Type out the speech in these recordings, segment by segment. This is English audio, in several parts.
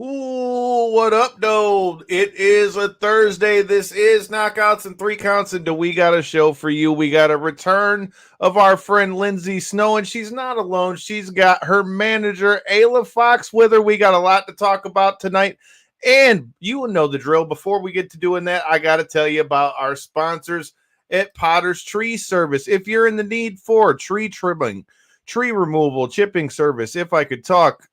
Ooh, what up, though? It is a Thursday. This is Knockouts and Three Counts, and we got a show for you. We got a return of our friend Lindsay Snow, and she's not alone. She's got her manager, Ayla Fox, with her. We got a lot to talk about tonight, and you will know the drill. Before we get to doing that, I got to tell you about our sponsors at Potter's Tree Service. If you're in the need for tree trimming, tree removal, chipping service, if I could talk,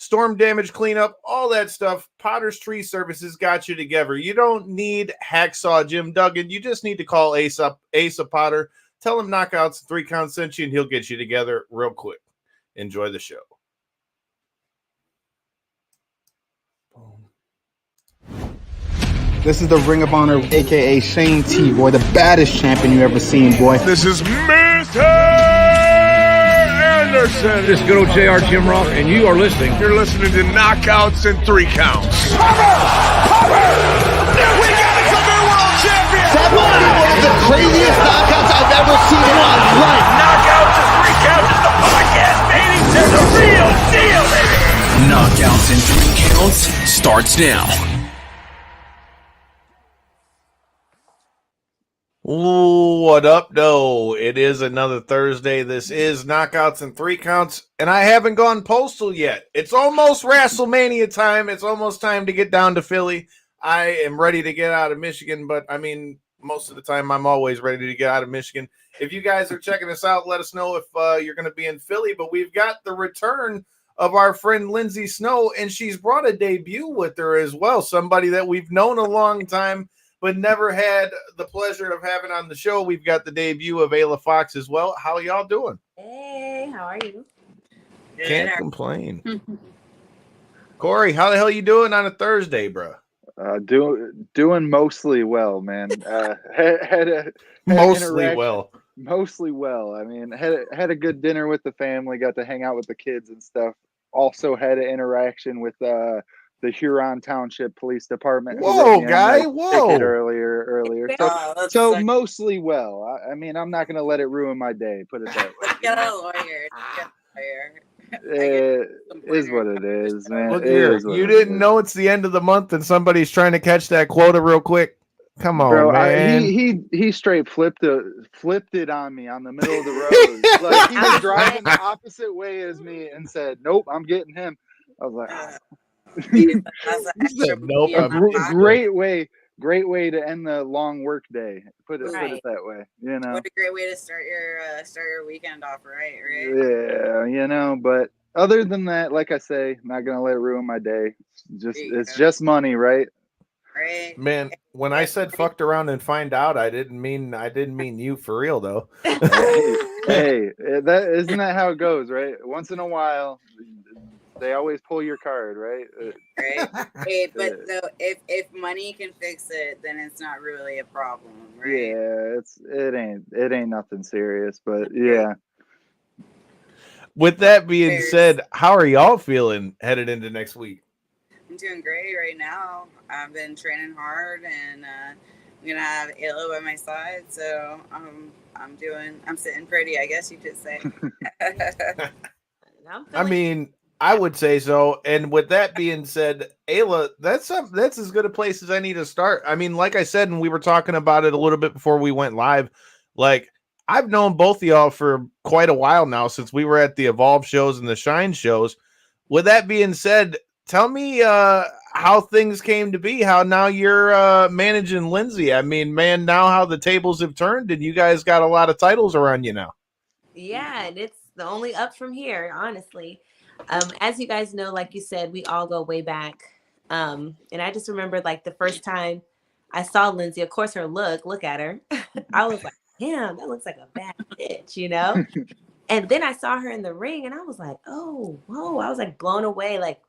storm damage cleanup, all that stuff, Potter's Tree Services got you together. You don't need Hacksaw Jim Duggan. You just need to call Asa Potter. Tell him Knockouts 3 Counts sent you, and he'll get you together real quick. Enjoy the show. This is the Ring of Honor, a.k.a. Shane T, boy, the baddest champion you ever seen, boy. This is Mr. Anderson. This is good old JR Jim Ross, and you are listening. You're listening to Knockouts and 3 Counts. Cover! We got a new world champion! That might be one of the craziest knockouts I've ever seen in my life. Knockouts and 3 Counts is the podcast leading to the real deal, baby! Knockouts and 3 Counts starts now. Ooh, what up, though? It is another Thursday. This is Knockouts and 3 Counts, and I haven't gone postal yet. It's almost WrestleMania time. It's almost time to get down to Philly. I am ready to get out of Michigan, but I mean, most of the time I'm always ready to get out of Michigan. If you guys are checking us out, let us know if you're going to be in Philly, but we've got the return of our friend Lindsay Snow, and she's brought a debut with her as well, somebody that we've known a long time but never had the pleasure of having on the show. We've got the debut of Ayla Fox as well. How are y'all doing? Hey, how are you? Can't complain. Corey, how the hell you doing on a Thursday, bro? Doing mostly well, man. Mostly well. Mostly well. I mean, had a good dinner with the family, got to hang out with the kids and stuff. Also had an interaction with the Huron Township Police Department. Whoa, guy! Whoa! Earlier. So mostly well. I mean, I'm not gonna let it ruin my day. Put it that way. Get a lawyer. It is what it is, man. Look here, you didn't know it's the end of the month and somebody's trying to catch that quota real quick. Come on, bro, man. He straight flipped it on me on the middle of the road. Like he was driving the opposite way as me and said, "Nope, I'm getting him." I was like. Nope. Great way to end the long work day. Put it that way. You know. What a great way to start your weekend off, right? Yeah, you know. But other than that, like I say, I'm not gonna let it ruin my day. It's just money, right? Right. Man, when I said fucked around and find out, I didn't mean you for real though. Hey, that isn't that how it goes, right? Once in a while. They always pull your card, right? Right. Hey, but so if money can fix it, then it's not really a problem, right? Yeah, it ain't nothing serious, but yeah. With that being said, how are y'all feeling headed into next week? I'm doing great right now. I've been training hard, and I'm gonna have Ayla by my side, so I'm sitting pretty, I guess you could say. I mean, I would say so. And with that being said, Ayla, that's as good a place as I need to start. I mean, like I said, and we were talking about it a little bit before we went live, like I've known both of y'all for quite a while now since we were at the Evolve shows and the Shine shows. With that being said, tell me how things came to be, how now you're managing Lindsay. I mean, man, now how the tables have turned and you guys got a lot of titles around you now. Yeah, and it's the only up from here, honestly. As you guys know, like you said, we all go way back. And I just remember like the first time I saw Lindsay, of course, her look at her. I was like, damn, that looks like a bad bitch, you know? And then I saw her in the ring and I was like, oh, whoa. I was like blown away, like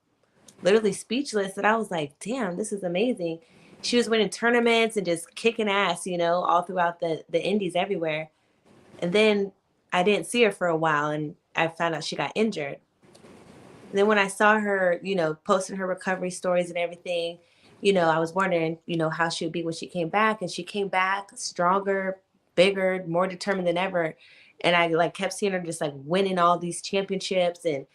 literally speechless. And I was like, damn, this is amazing. She was winning tournaments and just kicking ass, you know, all throughout the indies everywhere. And then I didn't see her for a while and I found out she got injured. And then when I saw her, you know, posting her recovery stories and everything, you know, I was wondering, you know, how she would be when she came back. And she came back stronger, bigger, more determined than ever. And I like kept seeing her just like winning all these championships and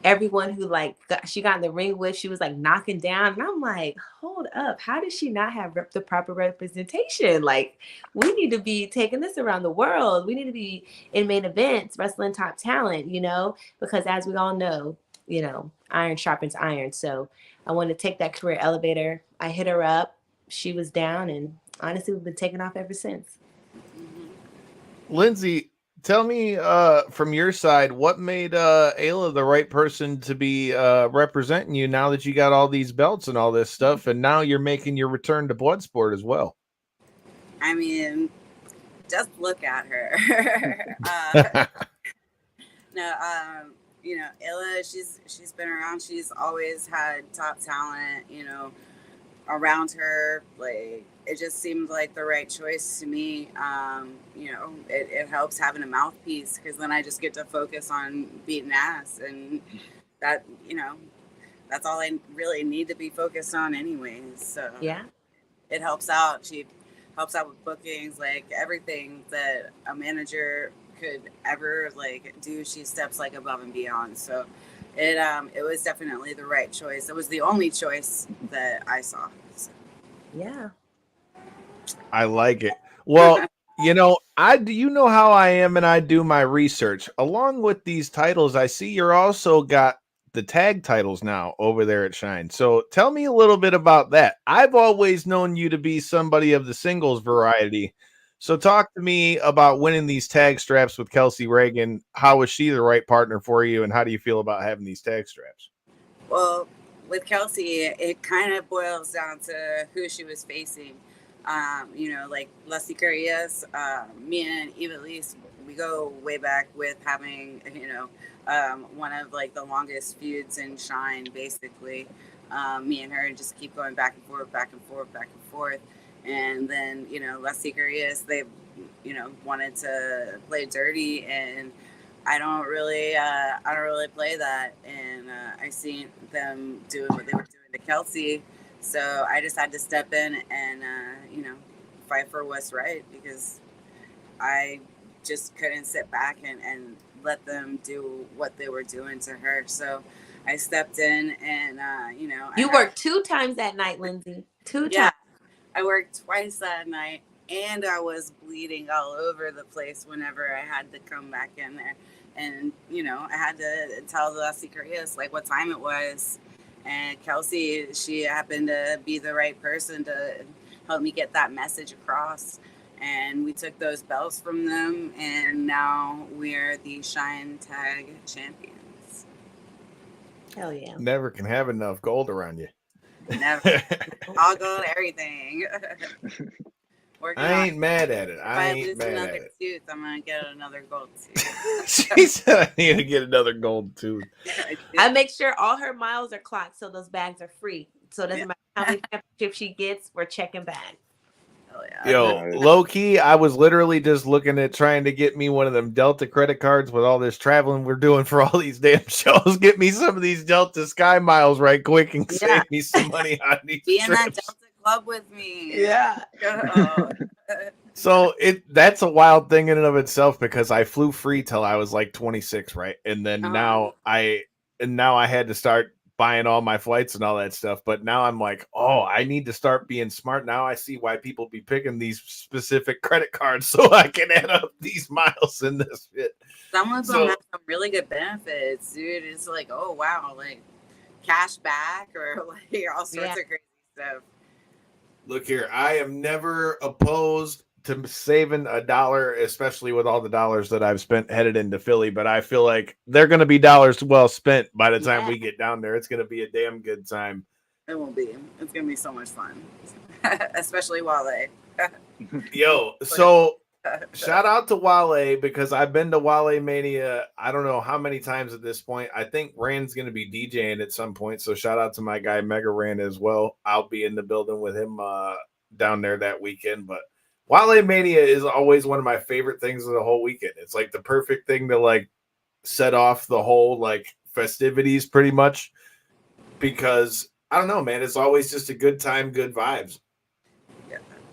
everyone who like she got in the ring with, she was like knocking down, and I'm like, hold up, how does she not have the proper representation? Like, we need to be taking this around the world. We need to be in main events, wrestling top talent, you know, because as we all know, you know, iron sharpens iron. So I want to take that career elevator. I hit her up, she was down, and honestly, we've been taking off ever since. Lindsay, tell me from your side, what made Ayla the right person to be representing you now that you got all these belts and all this stuff, and now you're making your return to Bloodsport as well? I mean, just look at her. No, you know, Ayla, she's been around. She's always had top talent, you know, around her. Like, it just seemed like the right choice to me. You know, it helps having a mouthpiece, because then I just get to focus on beating ass, and that, you know, that's all I really need to be focused on anyways. So Yeah. it helps out. She helps out with bookings, like everything that a manager could ever like do. She steps like above and beyond. So it was definitely the right choice. It was the only choice that I saw. So. Yeah. I like it. Well, you know, you know how I am, and I do my research. Along with these titles, I see you're also got the tag titles now over there at Shine. So tell me a little bit about that. I've always known you to be somebody of the singles variety. So talk to me about winning these tag straps with Kelsey Raegan. How was she the right partner for you, and how do you feel about having these tag straps? Well, with Kelsey, it kind of boils down to who she was facing. You know, like Leslie Carias, me and Eva Lise, we go way back with having, you know, one of like the longest feuds in Shine, basically. Me and her just keep going back and forth, back and forth, back and forth. And then, you know, Leslie Carias, they, you know, wanted to play dirty, and I don't really play that. And I seen them doing what they were doing to Kelsey. So I just had to step in and, you know, fight for what's right, because I just couldn't sit back and let them do what they were doing to her. So I stepped in, and, you know. You worked 2 times that night, Lindsay. 2 Yeah, times. I worked twice that night, and I was bleeding all over the place whenever I had to come back in there. And, you know, I had to tell Leslie Carias, like, what time it was. And Kelsey, she happened to be the right person to help me get that message across. And we took those belts from them, and now we're the Shine Tag Champions. Hell yeah. Never can have enough gold around you. Never. I'll go to everything. I ain't mad at it. I If I ain't lose mad at another it. tooth, I'm going to get another gold tooth. She said I need to get another gold tooth. I make sure all her miles are clocked, so those bags are free. So it doesn't matter how many championships she gets, we're checking back. Oh, yeah. Yo, low key, I was literally just looking at trying to get me one of them Delta credit cards with all this traveling we're doing for all these damn shows. Get me some of these Delta Sky miles right quick and save me some money on these Be in that trips. Delta club with me. Yeah. So that's a wild thing in and of itself, because I flew free till I was like 26, right? And then now I had to start buying all my flights and all that stuff. But now I'm like, oh, I need to start being smart. Now I see why people be picking these specific credit cards, so I can add up these miles in this shit. Some of them have some really good benefits, dude. It's like, oh wow, like cash back or like all sorts of crazy stuff. Look here, I am never opposed to saving a dollar, especially with all the dollars that I've spent headed into Philly. But I feel like they're going to be dollars well spent by the time we get down there. It's going to be a damn good time. It will be. It's going to be so much fun, especially Wale. Yo, so shout out to Wale, because I've been to Wale Mania I don't know how many times at this point. I think Rand's going to be DJing at some point, so shout out to my guy Mega Rand as well. I'll be in the building with him down there that weekend. But Wale Mania is always one of my favorite things of the whole weekend. It's like the perfect thing to like set off the whole like festivities pretty much, because I don't know, man, it's always just a good time, good vibes.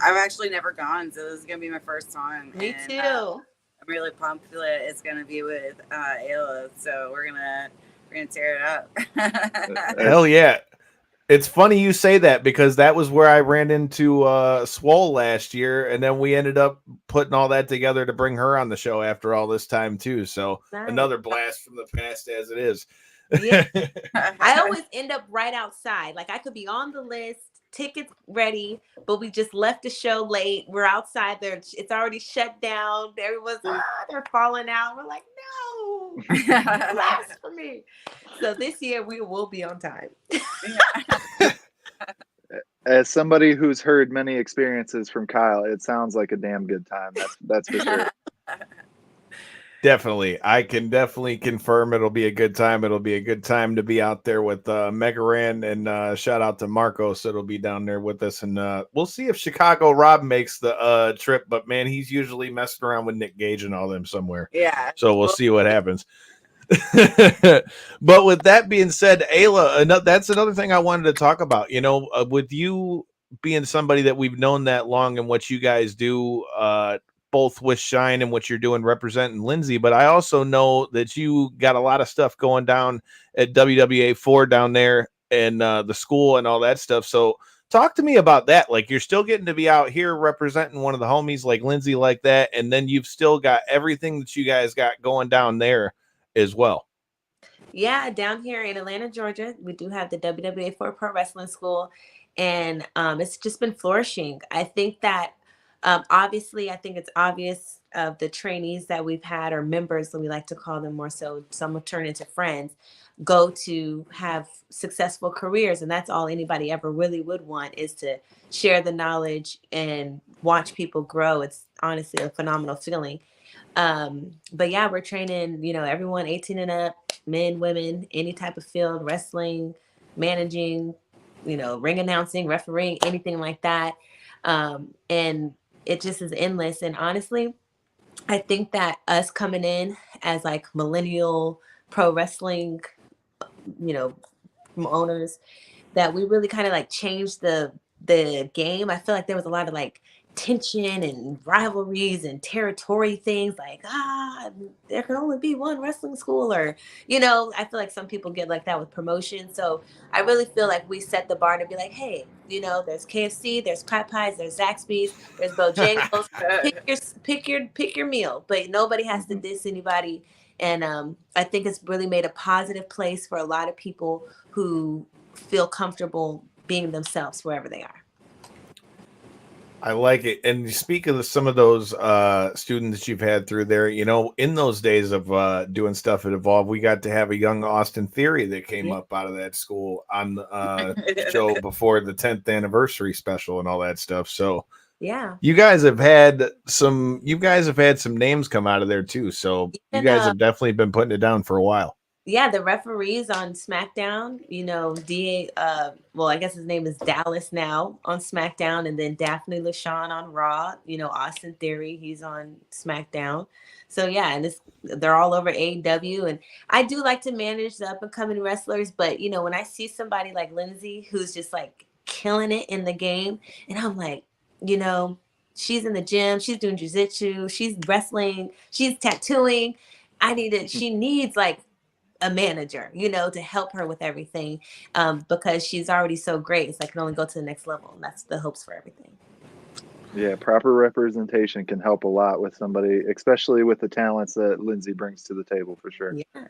I've actually never gone, so this is gonna be my first time. Me too. I'm really pumped that it's gonna be with Ayla. So we're gonna We're gonna tear it up. Hell yeah. It's funny you say that because that was where I ran into Swole last year, and then we ended up putting all that together to bring her on the show after all this time too. So Nice. another blast from the past as it is. Yeah. I always end up right outside. Like I could be on the list, tickets ready, but we just left the show late. We're outside there. It's already shut down. Everyone's they're falling out. We're like, no, blasphemy. So this year we will be on time. As somebody who's heard many experiences from Kyle, it sounds like a damn good time. That's for sure. Definitely. I can definitely confirm it'll be a good time. It'll be a good time to be out there with Megaran, and shout out to Marcos. It'll be down there with us, and we'll see if Chicago Rob makes the trip, but man, he's usually messing around with Nick Gage and all them somewhere. Yeah. So we'll see what happens. But with that being said, Ayla, that's another thing I wanted to talk about. You know, with you being somebody that we've known that long and what you guys do, both with Shine and what you're doing representing Lindsay, but I also know that you got a lot of stuff going down at WWA 4 down there and the school and all that stuff. So talk to me about that. Like, you're still getting to be out here representing one of the homies like Lindsay like that, and then you've still got everything that you guys got going down there as well. Yeah, down here in Atlanta, Georgia, we do have the WWA 4 Pro Wrestling School, and it's just been flourishing. I think that obviously, I think it's obvious of the trainees that we've had, or members that we like to call them more so, some will turn into friends, go to have successful careers. And that's all anybody ever really would want, is to share the knowledge and watch people grow. It's honestly a phenomenal feeling. But yeah, we're training, you know, everyone 18 and up, men, women, any type of field, wrestling, managing, you know, ring announcing, refereeing, anything like that. And it just is endless. And honestly, I think that us coming in as like millennial pro wrestling, you know, owners, that we really kind of like changed the game. I feel like there was a lot of like tension and rivalries and territory things, like there can only be one wrestling school, or you know, I feel like some people get like that with promotion. So I really feel like we set the bar to be like, hey, you know, there's KFC, there's Popeyes, there's Zaxby's, there's Bojangles. pick your meal, but nobody has to diss anybody. And I think it's really made a positive place for a lot of people who feel comfortable being themselves wherever they are. I like it. And speaking of some of those students you've had through there, you know, in those days of doing stuff at Evolve, we got to have a young Austin Theory that came up out of that school on the show before the 10th anniversary special and all that stuff. So yeah, you guys have had some names come out of there too. So you guys have definitely been putting it down for a while. Yeah, the referees on SmackDown, you know, well, I guess his name is Dallas now on SmackDown, and then Daphne LaShawn on Raw. You know, Austin Theory, he's on SmackDown. So yeah, and they're all over AEW. And I do like to manage the up and coming wrestlers, but you know, when I see somebody like Lindsay who's just like killing it in the game, and I'm like, you know, she's in the gym, she's doing jiu-jitsu, she's wrestling, she's tattooing. She needs like a manager, you know, to help her with everything, because she's already so great. It's like, I can only go to the next level. And that's the hopes for everything. Yeah, proper representation can help a lot with somebody, especially with the talents that Lindsay brings to the table, for sure. Yeah.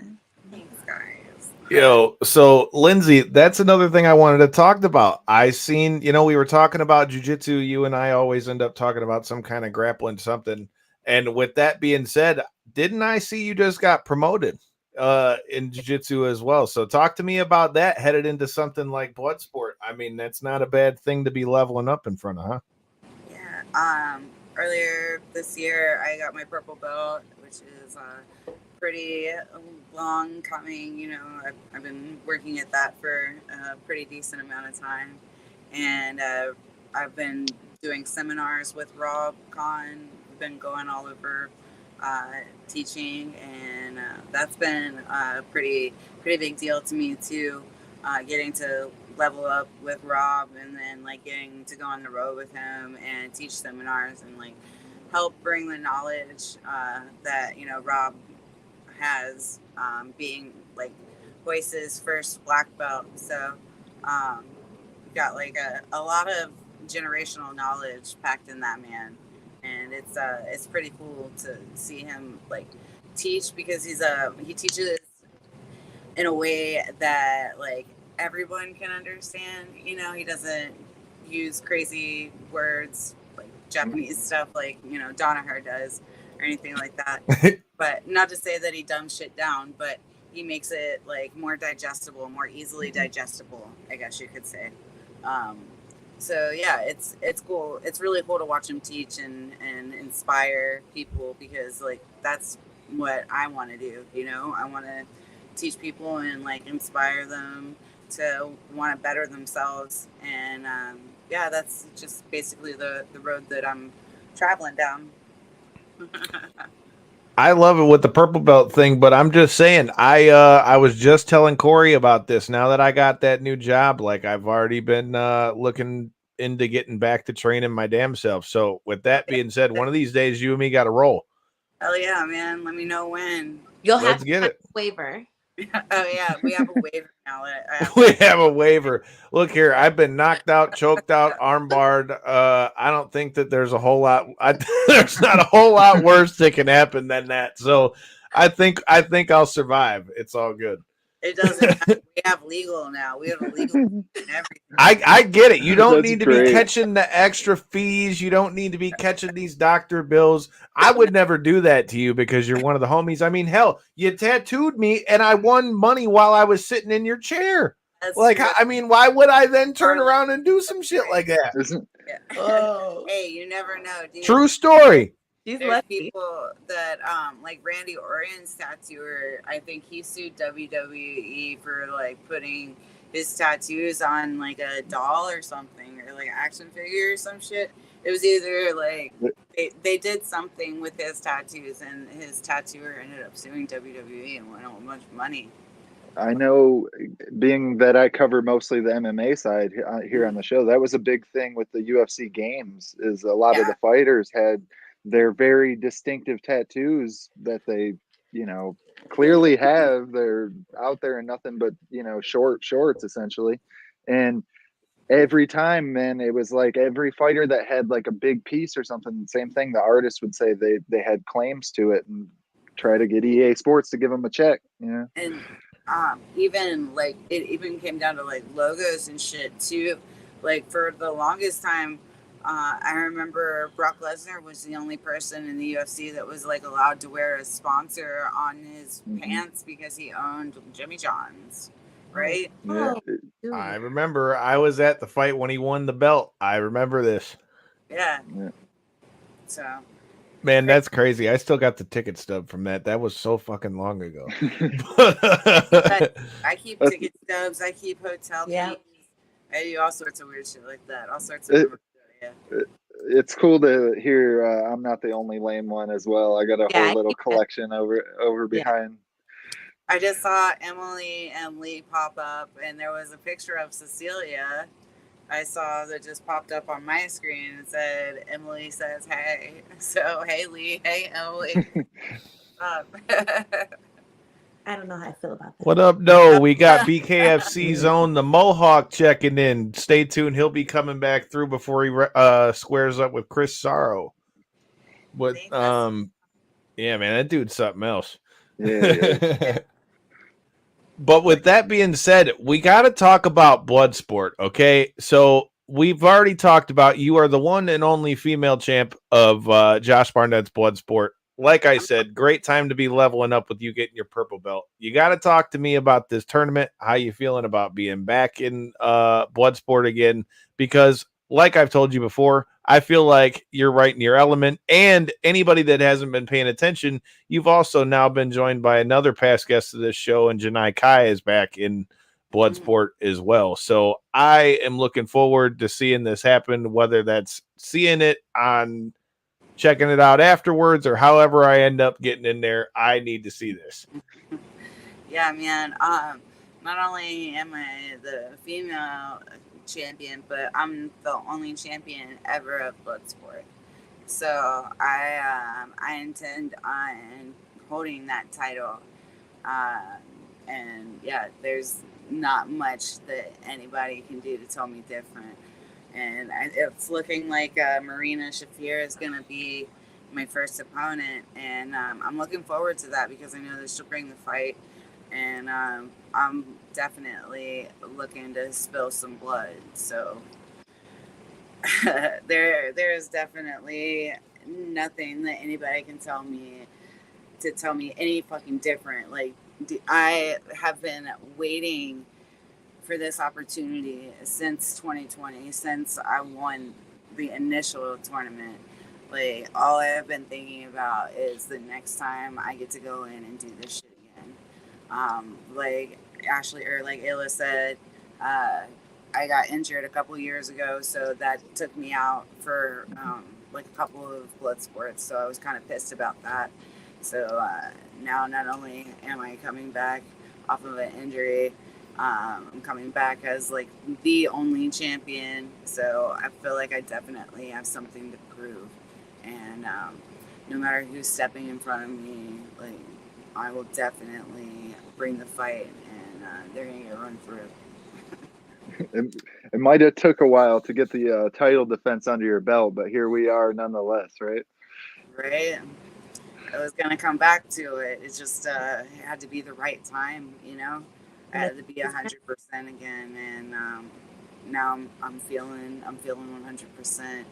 Thanks, guys. Yo, so Lindsay, that's another thing I wanted to talk about. I seen, you know, we were talking about jiu-jitsu. You and I always end up talking about some kind of grappling something. And with that being said, didn't I see you just got promoted in jiu-jitsu as well? So talk to me about that, headed into something like Bloodsport. I mean, that's not a bad thing to be leveling up in front of, huh? Yeah. Earlier this year, I got my purple belt, which is pretty long coming. You know, I've been working at that for a pretty decent amount of time, and I've been doing seminars with Rob Kahn. We've been going all over teaching, and that's been a pretty big deal to me too, getting to level up with Rob, and then like getting to go on the road with him and teach seminars and like help bring the knowledge that, you know, Rob has, being like hoist his first black belt. So got like a lot of generational knowledge packed in that man, and it's pretty cool to see him like teach, because he teaches in a way that like everyone can understand. You know, he doesn't use crazy words like Japanese stuff like, you know, Danaher does or anything like that. But not to say that he dumbs shit down, but he makes it like more digestible, more easily digestible, I guess you could say. So yeah, it's cool. It's really cool to watch him teach and inspire people, because like that's what I want to do. You know, I want to teach people and like inspire them to want to better themselves. And yeah, that's just basically the road that I'm traveling down. I love it with the purple belt thing, but I'm just saying, I was just telling Corey about this. Now that I got that new job, like I've already been looking into getting back to training my damn self. So with that being said, one of these days you and me got to roll. Hell yeah, man. Let me know when. You'll Let's have get to it. waiver. Oh yeah, we have a waiver now. We have a waiver. Look here, I've been knocked out, choked out, armbarred. I don't think that there's a whole lot. There's not a whole lot worse that can happen than that. So I think I'll survive. It's all good. It doesn't matter. We have legal now. We have a legal and everything. I get it. You don't That's need to great. be catching the extra fees. You don't need to be catching these doctor bills. I would never do that to you because you're one of the homies. I mean, hell, you tattooed me and I won money while I was sitting in your chair. That's Like, true. I mean, why would I then turn around and do some shit like that? Isn't Yeah. Oh. Hey, you never know, dude. True story. She's There's lucky. people that like Randy Orton's tattooer. I think he sued WWE for like putting his tattoos on like a doll or something, or like action figure or some shit. It was either like they did something with his tattoos, and his tattooer ended up suing WWE and won a bunch of money. I know, being that I cover mostly the MMA side here on the show, that was a big thing with the UFC games, is a lot of the fighters had their very distinctive tattoos that they, you know, clearly have. They're out there in nothing but, you know, shorts essentially. And every time, man, it was like every fighter that had like a big piece or something, same thing, the artist would say they had claims to it and try to get EA Sports to give them a check, you know? And even like it even came down to like logos and shit too. Like for the longest time, I remember Brock Lesnar was the only person in the UFC that was like allowed to wear a sponsor on his pants because he owned Jimmy John's, right? Yeah. I remember I was at the fight when he won the belt. I remember this. Yeah. Yeah. So Man, that's crazy. I still got the ticket stub from that. That was so fucking long ago. I keep ticket stubs. I keep hotel keys. I do all sorts of weird shit like that. All sorts of It's cool to hear I'm not the only lame one as well. I got a whole little collection over behind. I just saw Emily and Lee pop up, and there was a picture of Cecilia I saw that just popped up on my screen and said, Emily says, hey. So, hey, Lee. Hey, Emily. I don't know how I feel about that. What up, no? We got BKFC's own the Mohawk checking in. Stay tuned. He'll be coming back through before he squares up with Chris Sorrow. But yeah, man, that dude's something else. Yeah. But with that being said, we got to talk about Bloodsport, okay? So we've already talked about you are the one and only female champ of Josh Barnett's Bloodsport. Like I said, great time to be leveling up with you getting your purple belt. You got to talk to me about this tournament. How you feeling about being back in Bloodsport again? Because like I've told you before, I feel like you're right in your element. And anybody that hasn't been paying attention, you've also now been joined by another past guest of this show, and Janai Kai is back in Bloodsport as well. So I am looking forward to seeing this happen, whether that's seeing it on checking it out afterwards or however I end up getting in there. I need to see this. Yeah, man. Not only am I the female champion, but I'm the only champion ever of Bloodsport. So I intend on holding that title, And yeah, there's not much that anybody can do to tell me different. And it's looking like Marina Shafir is going to be my first opponent. And I'm looking forward to that because I know that she'll bring the fight. And I'm definitely looking to spill some blood. So there is definitely nothing that anybody can tell me any fucking different. Like, I have been waiting for this opportunity since 2020, since I won the initial tournament. Like, all I have been thinking about is the next time I get to go in and do this shit again. Like Ayla said, I got injured a couple years ago, so that took me out for like a couple of Bloodsports. So I was kind of pissed about that. So now not only am I coming back off of an injury, I'm coming back as like the only champion. So I feel like I definitely have something to prove. And no matter who's stepping in front of me, like, I will definitely bring the fight, and they're gonna get run through. It might have took a while to get the title defense under your belt, but here we are nonetheless, right? Right. I was gonna come back to it. It just it had to be the right time, you know. I had to be 100% again, and now I'm feeling 100%, and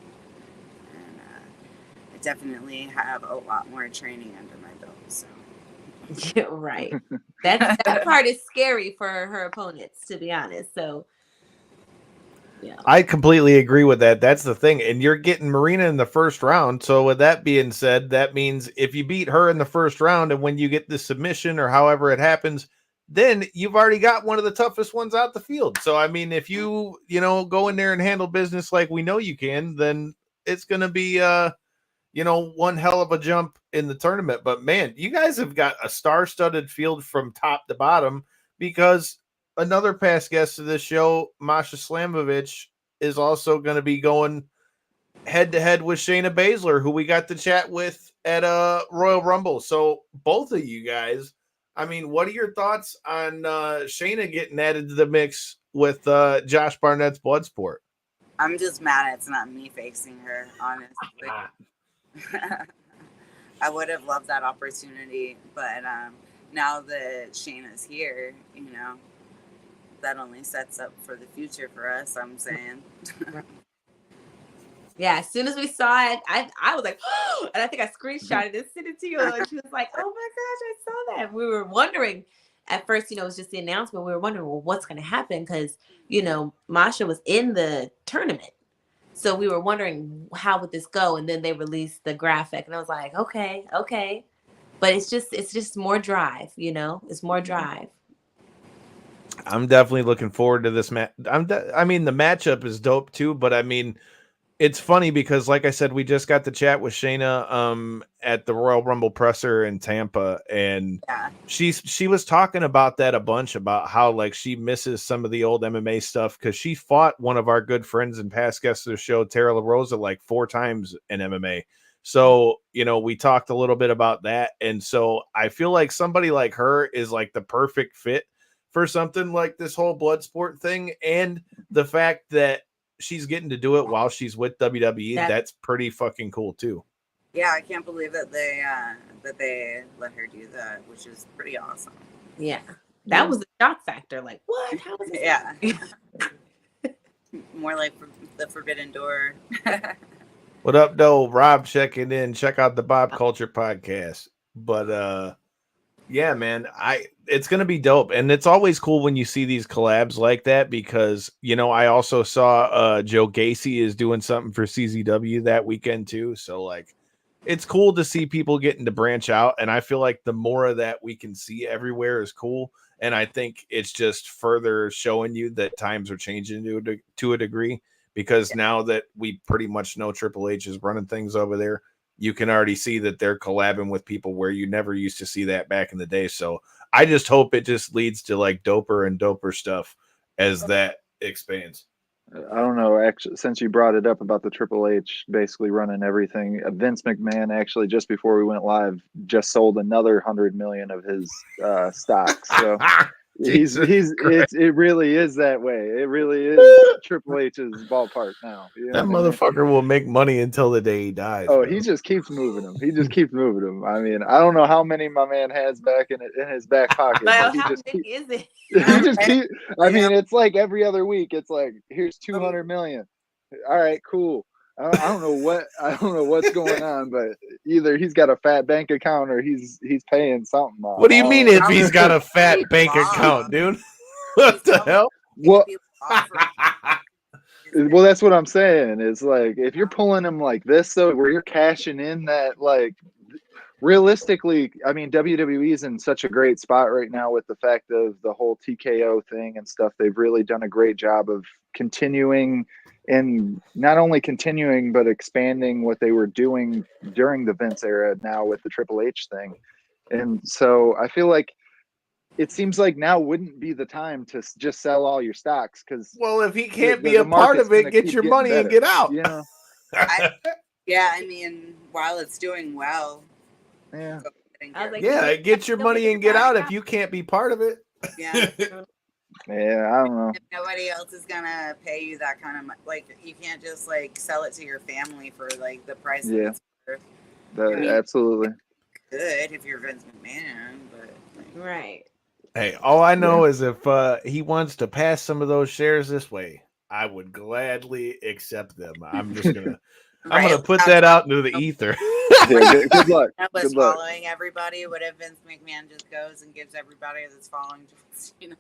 I definitely have a lot more training under my belt. So. Yeah, right. That part is scary for her opponents, to be honest. So. Yeah. I completely agree with that. That's the thing. And you're getting Marina in the first round. So with that being said, that means if you beat her in the first round and when you get the submission or however it happens, then you've already got one of the toughest ones out the field. So, I mean, if you go in there and handle business like we know you can, then it's going to be, one hell of a jump in the tournament. But man, you guys have got a star-studded field from top to bottom, because another past guest of this show, Masha Slamovich, is also going to be going head-to-head with Shayna Baszler, who we got to chat with at Royal Rumble. So both of you guys, I mean, what are your thoughts on Shayna getting added to the mix with Josh Barnett's Bloodsport? I'm just mad it's not me facing her, honestly. I would have loved that opportunity, but now that Shayna's here, that only sets up for the future for us, I'm saying. Yeah, as soon as we saw it, I was like, oh, and I think I screenshotted and sent it to you. And she was like, oh my gosh, I saw that. We were wondering at first, it was just the announcement. We were wondering, well, what's going to happen? Because, Masha was in the tournament. So we were wondering, how would this go? And then they released the graphic, and I was like, okay. But it's just more drive, it's more drive. I'm definitely looking forward to this match. The matchup is dope too, but I mean, it's funny because, like I said, we just got to chat with Shayna at the Royal Rumble presser in Tampa, and she was talking about that a bunch, about how like she misses some of the old MMA stuff because she fought one of our good friends and past guests of the show, Tara La Rosa, like 4 times in MMA. So, we talked a little bit about that, and so I feel like somebody like her is like the perfect fit for something like this whole Bloodsport thing, and the fact that she's getting to do it while she's with WWE. That's pretty fucking cool too. Yeah, I can't believe that they let her do that, which is pretty awesome. Yeah, that was the shock factor. Like, what? How was this? Yeah. More like the Forbidden Door. What up, though? Rob checking in. Check out the Bob Culture podcast. But yeah, man, it's gonna be dope, and it's always cool when you see these collabs like that because I also saw Joe Gacy is doing something for CZW that weekend too. So like, it's cool to see people getting to branch out, and I feel like the more of that we can see everywhere is cool. And I think it's just further showing you that times are changing to a degree, because now that we pretty much know Triple H is running things over there, you can already see that they're collabing with people where you never used to see that back in the day. So I just hope it just leads to like doper and doper stuff as that expands. I don't know. Actually, since you brought it up about the Triple H basically running everything, Vince McMahon actually just before we went live just sold another 100 million of his stocks. So it really is that way. It really is Triple H's ballpark now. You know That motherfucker will make money until the day he dies. Oh, bro. he just keeps moving them. He just keeps moving them. I mean, I don't know how many my man has back in his back pocket. Well, But how many is it? he just keep. I mean, it's like every other week. It's like here's 200 million. All right, cool. I don't know what's going on, but either he's got a fat bank account or he's paying something off. What do you mean if he's got a fat bank account, dude? What the hell? Well, well, that's what I'm saying. Is like if you're pulling him like this, though, where you're cashing in that, like, realistically, I mean, WWE is in such a great spot right now with the fact of the whole TKO thing and stuff. They've really done a great job of continuing, and not only continuing but expanding what they were doing during the Vince era now with the Triple H thing. And so I feel like it seems like now wouldn't be the time to just sell all your stocks, because well, if he can't be a part of it, get your money and get out. You know? I mean, while it's doing well, yeah, get your money and get out if you can't be part of it. Yeah. Yeah, I don't know. If nobody else is gonna pay you that kind of money, like you can't just like sell it to your family for like the price. Yeah, it's absolutely. Good if you're Vince McMahon, but like, right. Hey, all I know is if he wants to pass some of those shares this way, I would gladly accept them. I'm just gonna, I'm gonna put that out into the ether. Yeah, good luck. Good luck. Following everybody. What if Vince McMahon just goes and gives everybody that's following, just, you know,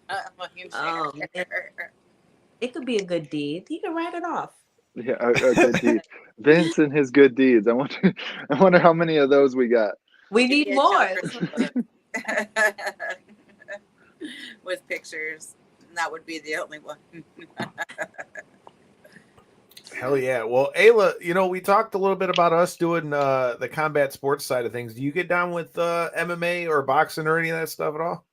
it could be a good deed. He could write it off. Yeah, a good deed. Vince and his good deeds. I wonder how many of those we got. We need more. With pictures, and that would be the only one. Hell yeah. Well, Ayla, you know, we talked a little bit about us doing the combat sports side of things. Do you get down with MMA or boxing or any of that stuff at all?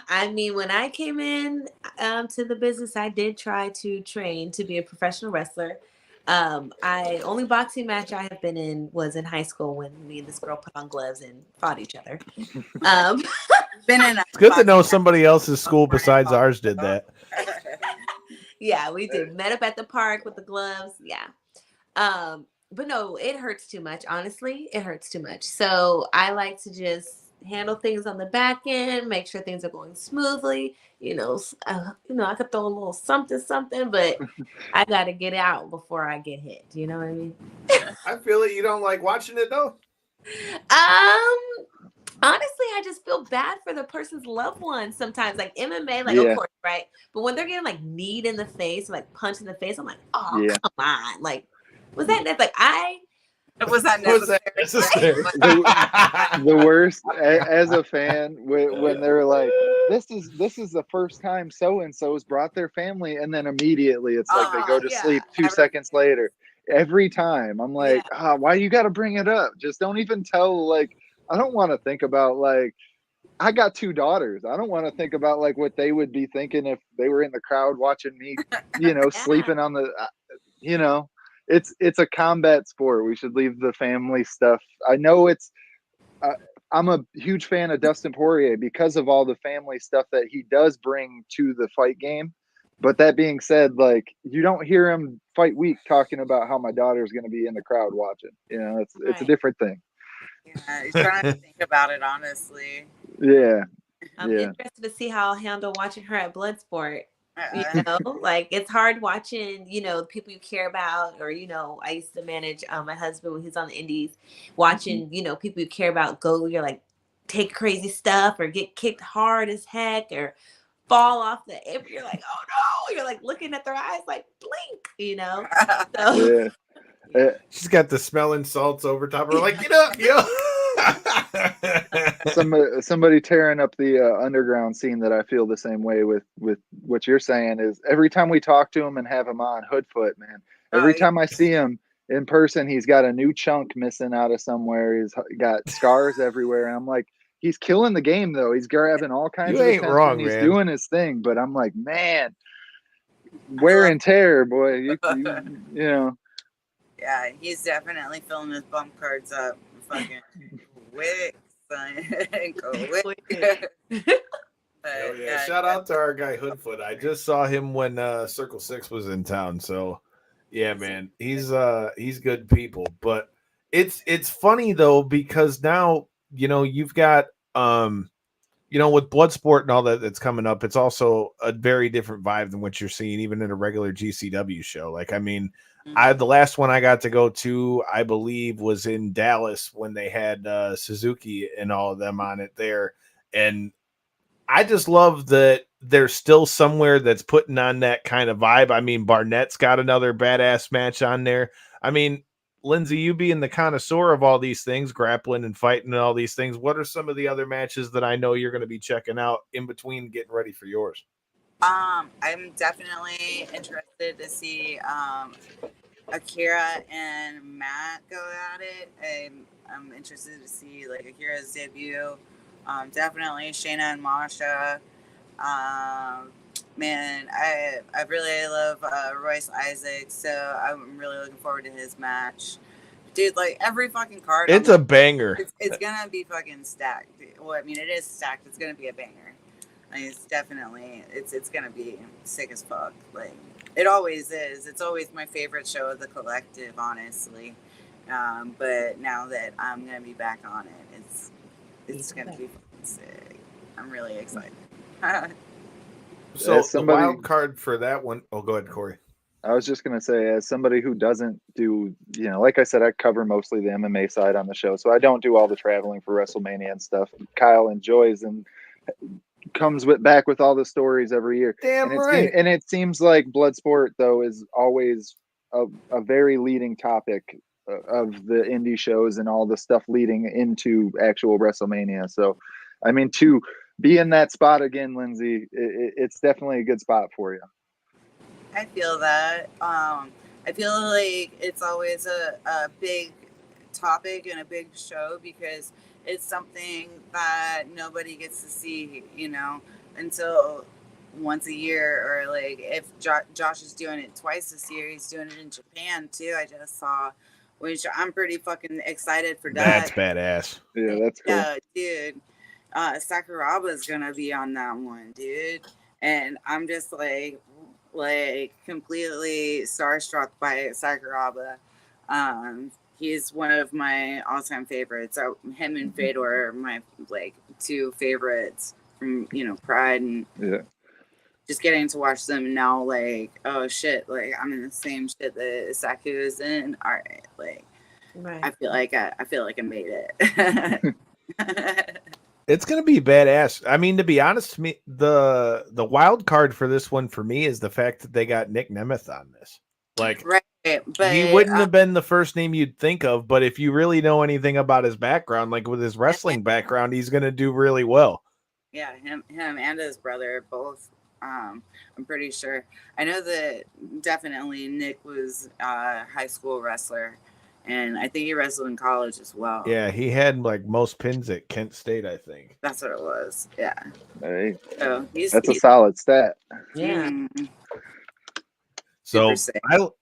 I mean, when I came in to the business, I did try to train to be a professional wrestler. Only boxing match I have been in was in high school when me and this girl put on gloves and fought each other. It's good to know somebody else's school besides ours did that. Yeah, we did. Met up at the park with the gloves. Yeah. But no, it hurts too much. Honestly, it hurts too much. So I like to just handle things on the back end, make sure things are going smoothly. I could throw a little something, but I got to get out before I get hit. Do you know what I mean? I feel it. You don't like watching it though? Honestly, I just feel bad for the person's loved ones sometimes. Like MMA, of course, right? But when they're getting like kneed in the face, like punched in the face, I'm like, oh, come on. Like, was that like was that necessary? The worst as a fan when they're like, this is the first time so and so's brought their family, and then immediately it's like they go to sleep 2 seconds later. Every time I'm like, why you got to bring it up? Just don't even tell. Like, I don't want to think about, like, I got 2 daughters. I don't want to think about like what they would be thinking if they were in the crowd watching me, sleeping on the, it's a combat sport. We should leave the family stuff. I know I'm a huge fan of Dustin Poirier because of all the family stuff that he does bring to the fight game. But that being said, like, you don't hear him fight week talking about how my daughter's going to be in the crowd watching. It's a different thing. Yeah, he's trying to think about it, honestly. Yeah. I'm interested to see how I'll handle watching her at Bloodsport. Like, it's hard watching, the people you care about, or, I used to manage my husband when he's on the indies, watching, people you care about you're like, take crazy stuff or get kicked hard as heck or fall off the apron. You're like, oh no, you're like looking at their eyes like blink, So she's got the smelling salts over top of her, like, get up, yo. Somebody tearing up the underground scene that I feel the same way with what you're saying is every time we talk to him and have him on Hoodfoot, man, every time I see him in person, he's got a new chunk missing out of somewhere. He's got scars everywhere. And I'm like, he's killing the game though. He's grabbing all kinds of attention. He's doing his thing, but I'm like, man, wear and tear, boy. You know. Yeah, he's definitely filling his bump cards up. Fucking quick, son. Go quick. Hell yeah. Shout out to our guy Hoodfoot. I just saw him when Circle 6 was in town. So yeah, man, he's good people. But it's funny though, because now, you've got with Bloodsport and all that's coming up, it's also a very different vibe than what you're seeing even in a regular GCW show. Like, I mean, the last one I got to go to, I believe, was in Dallas when they had Suzuki and all of them on it there. And I just love that there's still somewhere that's putting on that kind of vibe. I mean, Barnett's got another badass match on there. I mean, Lindsay, you being the connoisseur of all these things, grappling and fighting and all these things, what are some of the other matches that I know you're going to be checking out in between getting ready for yours? I'm definitely interested to see Akira and Matt go at it. I'm interested to see like Akira's debut. Definitely Shayna and Masha. Man, I really love Royce Isaac, so I'm really looking forward to his match. Dude, like every fucking card. It's a banger. It's gonna be fucking stacked. Well, I mean, it is stacked. It's gonna be a banger. I mean, it's gonna be sick as fuck. Like it always is. It's always my favorite show of the collective, honestly. But now that I'm gonna be back on it, it's gonna be fucking sick. I'm really excited. So the wild card for that one. Oh, go ahead, Corey. I was just going to say, as somebody who doesn't do, like I said, I cover mostly the MMA side on the show. So I don't do all the traveling for WrestleMania and stuff. Kyle enjoys and comes back with all the stories every year. Damn right. And it seems like Bloodsport, though, is always a very leading topic of the indie shows and all the stuff leading into actual WrestleMania. So, I mean, to be in that spot again, Lindsay, it's definitely a good spot for you. I feel that. I feel like it's always a big topic and a big show because it's something that nobody gets to see, until once a year. Or like if Josh is doing it twice this year, he's doing it in Japan too. I just saw, which I'm pretty fucking excited for that. That's badass. Yeah, that's cool. Yeah, dude. Sakuraba's gonna be on that one, dude. And I'm just like completely starstruck by Sakuraba. He's one of my all-time favorites. Him and Fedor are my two favorites from Pride, and just getting to watch them now. Oh shit! I'm in the same shit that Saku is in. All right, right. I feel like I made it. It's gonna be badass. I mean, to be honest, to me, the wild card for this one for me is the fact that they got Nick Nemeth on this. Right, but he wouldn't have been the first name you'd think of, but if you really know anything about his background, like with his wrestling background, he's gonna do really well. Yeah, him and his brother both. I'm pretty sure. I know that definitely Nick was a high school wrestler. And I think he wrestled in college as well. Yeah, he had most pins at Kent State, I think. That's what it was. Yeah. Hey, so that's a solid stat. Yeah. So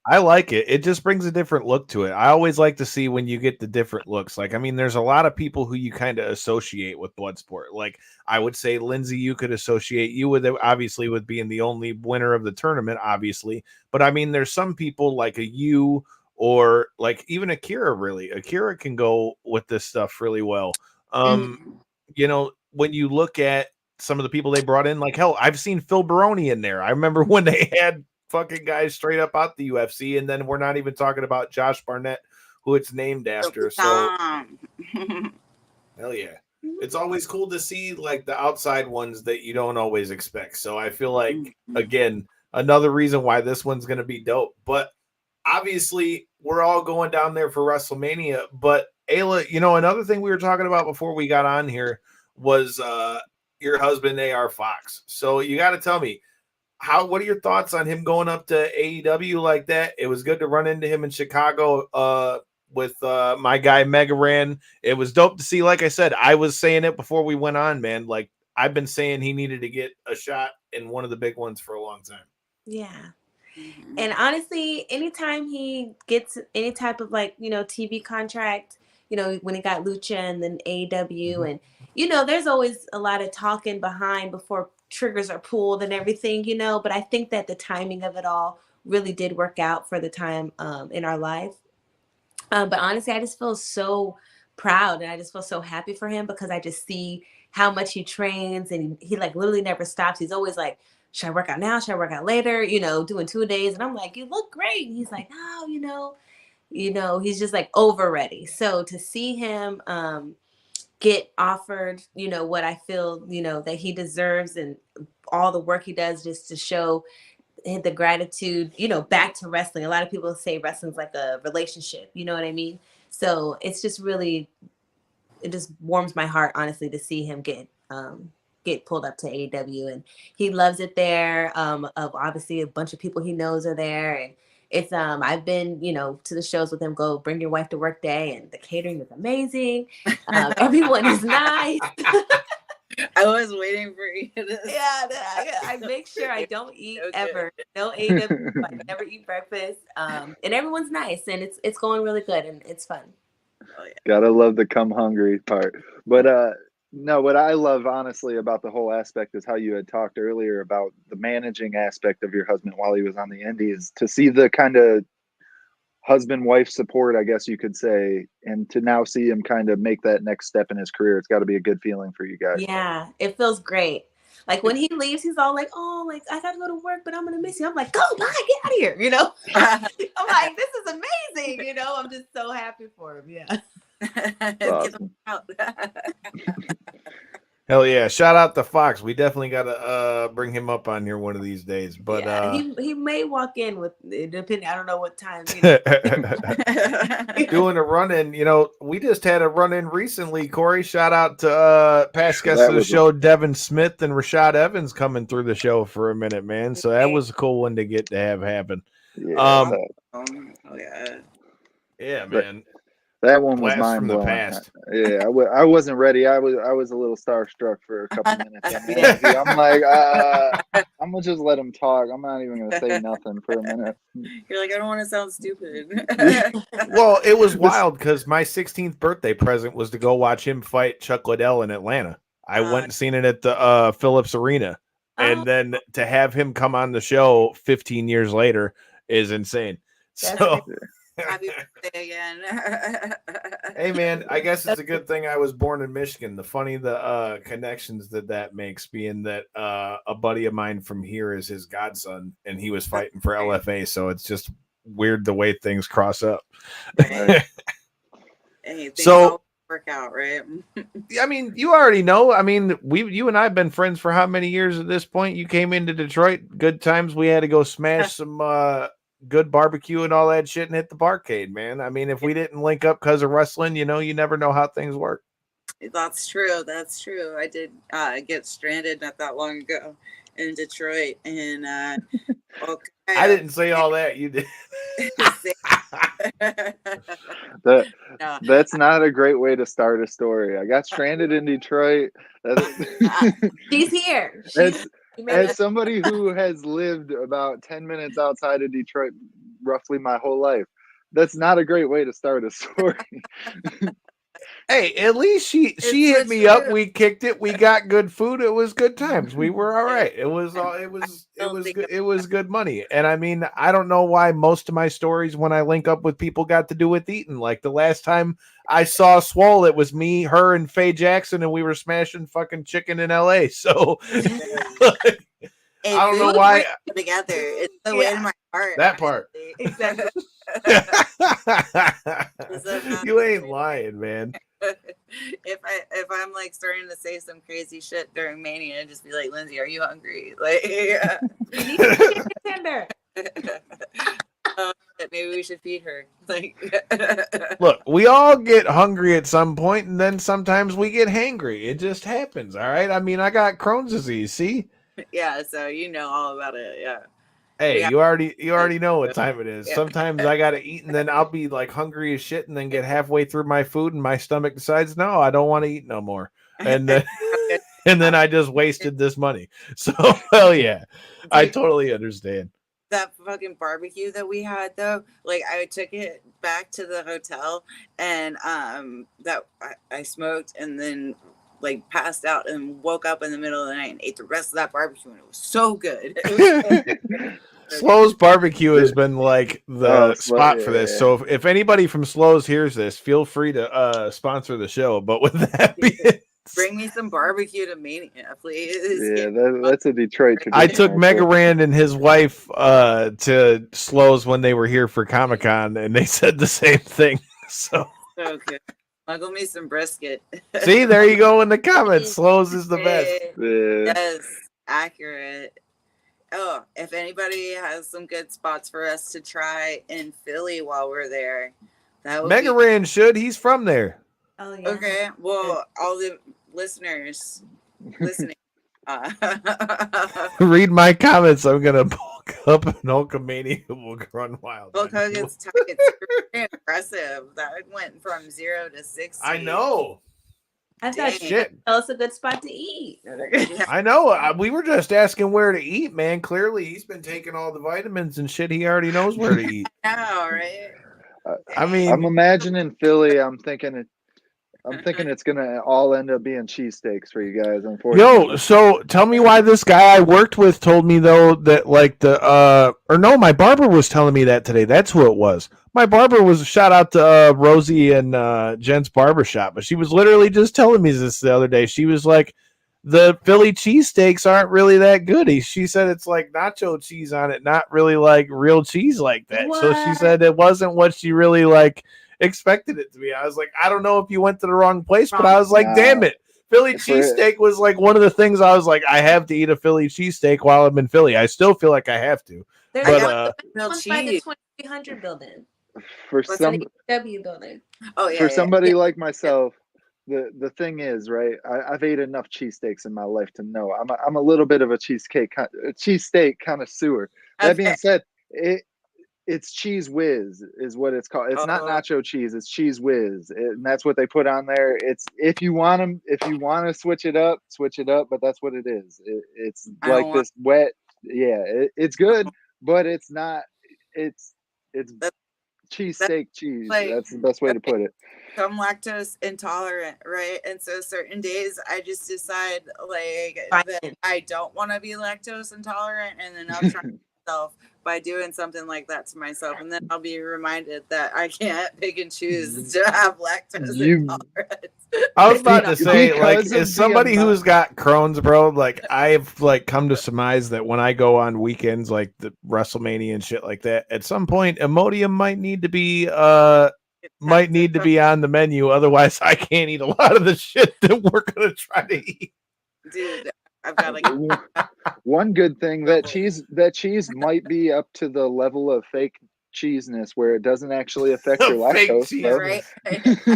I like it. It just brings a different look to it. I always like to see when you get the different looks. There's a lot of people who you kind of associate with Bloodsport. Like I would say, Lindsay, you could associate you with it, obviously, with being the only winner of the tournament, obviously. But I mean, there's some people like you. Or even Akira, really. Akira can go with this stuff really well. When you look at some of the people they brought in, hell, I've seen Phil Baroni in there. I remember when they had fucking guys straight up out the UFC, and then we're not even talking about Josh Barnett, who it's named after. So, hell yeah. It's always cool to see the outside ones that you don't always expect. So I feel like, again, another reason why this one's going to be dope. But obviously, we're all going down there for WrestleMania. But Ayla, another thing we were talking about before we got on here was your husband, AR Fox. So you got to tell me, what are your thoughts on him going up to AEW like that? It was good to run into him in Chicago with my guy Mega Ran. It was dope to see. Like I said, I was saying it before we went on, man. I've been saying he needed to get a shot in one of the big ones for a long time. Yeah. And honestly, anytime he gets any type of like, TV contract, when he got Lucha and then AEW, and there's always a lot of talking behind before triggers are pulled and everything, but I think that the timing of it all really did work out for the time in our life. But honestly, I just feel so proud and I just feel so happy for him because I just see how much he trains and he like literally never stops. He's always like, should I work out now? Should I work out later? Doing 2 days. And I'm like, you look great. And he's like, oh, he's just like over ready. So to see him get offered, what I feel, that he deserves and all the work he does just to show the gratitude, back to wrestling. A lot of people say wrestling's like a relationship, you know what I mean? So it's just really, it just warms my heart, honestly, to see him get pulled up to AEW, and he loves it there. Obviously a bunch of people he knows are there, and it's I've been to the shows with him. Go Bring Your Wife to Work Day, and the catering is amazing. Everyone is nice. I was waiting for you to. Yeah, I make sure I don't eat ever. No AEW. I never eat breakfast. And everyone's nice, and it's going really good, and it's fun. Oh, yeah. Gotta love the come hungry part. But no, what I love honestly about the whole aspect is how you had talked earlier about the managing aspect of your husband while he was on the indies, to see the kind of husband-wife support, I guess you could say, and to now see him kind of make that next step in his career. It's got to be a good feeling for you guys. Yeah, it feels great. Like when he leaves, he's all like, "Oh, like I gotta go to work, but I'm gonna miss you." I'm like, "Go, bye, get out of here!" I'm like, "This is amazing!" I'm just so happy for him. Yeah. Awesome. Hell yeah! Shout out to Fox. We definitely got to bring him up on here one of these days. But yeah, he may walk in with, depending. I don't know what time. Doing a run in. We just had a run in recently. Corey, shout out to past guests of the show, Devin Smith and Rashad Evans, coming through the show for a minute, man. So that was a cool one to get to have happen. Yeah, oh yeah. Yeah, man. That one was Blast mind from the blowing. past. Yeah, I wasn't ready. I was a little starstruck for a couple minutes. I'm like, I'm gonna just let him talk. I'm not even gonna say nothing for a minute. You're like, I don't want to sound stupid. Well, it was wild because my 16th birthday present was to go watch him fight Chuck Liddell in Atlanta. I went and seen it at the Phillips Arena, and then to have him come on the show 15 years later is insane. So. Happy birthday again. Hey man, I guess it's a good thing I was born in Michigan. The connections that makes, being that a buddy of mine from here is his godson, and he was fighting for LFA, so it's just weird the way things cross up. Hey, things all work out, right? I mean, you already know. I mean, you and I have been friends for how many years at this point? You came into Detroit, good times. We had to go smash some good barbecue and all that shit and hit the barcade, man. I mean, if we didn't link up because of wrestling, you never know how things work. That's true. I did get stranded not that long ago in Detroit, and I didn't say all that. You did. That's not a great way to start a story. I got stranded in Detroit. She's here. As somebody who has lived about 10 minutes outside of Detroit roughly my whole life, that's not a great way to start a story. Hey, at least she hit me up. We kicked it. We got good food. It was good times. We were all right. It was good. It was good money. And I mean, I don't know why most of my stories when I link up with people got to do with eating. Like the last time I saw Swole, it was me, her, and Faye Jackson, and we were smashing fucking chicken in LA. So I don't know why. Together, it's so in my heart. That part. Exactly. You ain't lying, man. If I'm like starting to say some crazy shit during Mania, just be like, Lindsay, are you hungry? Like, tender. Maybe we should feed her. Like, look, we all get hungry at some point, and then sometimes we get hangry. It just happens. All right. I mean, I got Crohn's disease. See? Yeah. So you know all about it. Yeah. Hey, yeah. you already know what time it is. Yeah. Sometimes I gotta eat, and then I'll be like hungry as shit, and then get halfway through my food, and my stomach decides, no, I don't want to eat no more, and then and then I just wasted this money. So hell yeah, I totally understand. that fucking barbecue that we had though, like I took it back to the hotel and that I smoked and then like passed out and woke up in the middle of the night and ate the rest of that barbecue and it was so good. It was so good. Slows Barbecue has been like the spot for this. Yeah. So if anybody from Slows hears this, feel free to sponsor the show. But with that being, bring me some barbecue to Mania, please. Yeah, that's a Detroit tradition. I took right there. Megarand and his wife to Slows when they were here for Comic-Con, and they said the same thing. So good. Smuggle me some brisket. see, there you go in the comments. Slows is the best. Yeah. Yes, accurate. Oh, if anybody has some good spots for us to try in Philly while we're there, that would be Megarand should. He's from there. Oh yeah. okay. Well, all the listeners listening, Read my comments. I'm gonna bulk up an Hulkamania who will run wild. Hulk Hogan's it's pretty impressive. That went from 0 to 60. I know. I thought you Shit. tell us a good spot to eat. I know. We were just asking where to eat, man. Clearly, he's been taking all the vitamins and shit. He already knows where to eat. I know, right? I mean, I'm imagining Philly. I'm thinking it's gonna all end up being cheesesteaks for you guys. Unfortunately, yo, so tell me why this guy I worked with told me though that like my barber was telling me that today. That's who it was. My barber was shout out to Rosie and Jen's barbershop, but she was literally just telling me this the other day. She was like, the Philly cheesesteaks aren't really that good. She said it's like nacho cheese on it, not really like real cheese like that. What? So she said it wasn't what she really like expected it to be. I was like, I don't know if you went to the wrong place, but I was like, No. damn it. Philly cheesesteak was like one of the things I was like, I have to eat a Philly cheesesteak while I'm in Philly. I still feel like I have to. There's But, one by the 2300 building. for What's some W building. Oh yeah. for yeah, somebody yeah. like myself, the thing is, right? I've ate enough cheesesteaks in my life to know I'm a little bit of a cheesesteak connoisseur. That being Okay. said, it's cheese whiz is what it's called. It's not nacho cheese. It's cheese whiz, and that's what they put on there. It's if you want to switch it up, but that's what it is. It's like this wet. Yeah, it's good, but it's not. It's cheesesteak cheese. like- That's the best way to put it. I'm lactose intolerant, right? And so certain days I just decide like Right. that I don't want to be lactose intolerant, and then I'll try myself by doing something like that to myself, and then I'll be reminded that I can't pick and choose to have lactose intolerance. I was about to say, like, Because of as somebody the who's got Crohn's, bro, like, I've like come to surmise that when I go on weekends, like the WrestleMania and shit like that, at some point, Imodium might need to be on the menu. Otherwise, I can't eat a lot of the shit that we're gonna try to eat. Dude, I've got like One good thing, that cheese might be up to the level of fake cheesiness where it doesn't actually affect your Fake lactose. cheese, though. right.